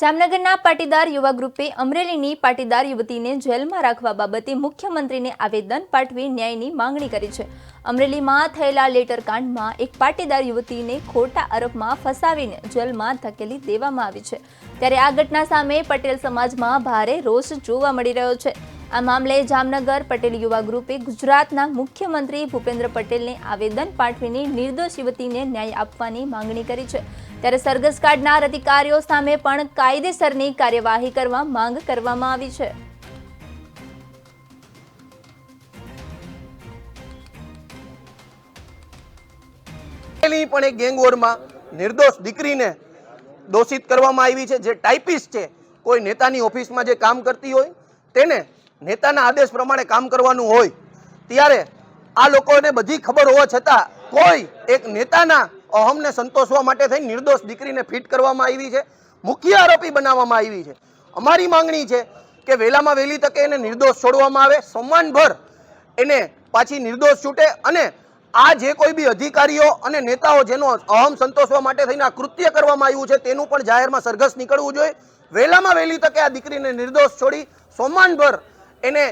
જામનગરના પાટીદાર યુવા ગ્રુપે અમરેલીની પાટીદાર યુવતીને જેલમાં રાખવા બાબતે મુખ્યમંત્રીને આવેદન પાઠવી ન્યાયની માંગણી કરી છે। અમરેલીમાં થયેલા લેટરકાંડમાં એક પાટીદાર યુવતીને ખોટા આરોપમાં ફસાવીને જેલમાં ધકેલી દેવામાં આવી છે। ત્યારે આ ઘટના સામે પટેલ સમાજમાં ભારે રોષ જોવા મળી રહ્યો છે। આ મામલે જામનગર પટેલ યુવા ગ્રુપે ગુજરાતના મુખ્યમંત્રી ભૂપેન્દ્ર પટેલને આવેદન પાઠવીને નિર્દોષ યુવતીને ન્યાય આપવાની માંગણી કરી છે। ત્યારે સરઘસ કાઢનાર અધિકારીઓ સામે પણ કાયદેસરની કાર્યવાહી કરવા માંગ કરવામાં આવી છે। પણ એક ગેંગવોરમાં નિર્દોષ દીકરીને દોષિત કરવામાં આવી છે। જે ટાઈપિસ્ટ છે, કોઈ નેતાની ઓફિસમાં જે કામ કરતી હોય તેને નેતાના આદેશ પ્રમાણે કામ કરવાનું હોય, ત્યારે આ લોકોને બધી ખબર હોવા છતાં કોઈ એક નેતાના અહમને સંતોષવા માટે થઈ નિર્દોષ દીકરીને ફિટ કરવામાં આવી છે, મુખ્ય આરોપી બનાવવામાં આવી છે। અમારી માંગણી છે કે વહેલામાં વહેલી તકે એને નિર્દોષ છોડવામાં આવે, સન્માનભર એને પાછી નિર્દોષ છૂટે અને આ જે કોઈ બી અધિકારીઓ અને નેતાઓ જેનો અહમ સંતોષવા માટે થઈને આ કૃત્ય કરવામાં આવ્યું છે તેનું પણ જાહેરમાં સરઘસ નીકળવું જોઈએ। વહેલામાં વહેલી તકે આ દીકરીને નિર્દોષ છોડી સન્માનભર એને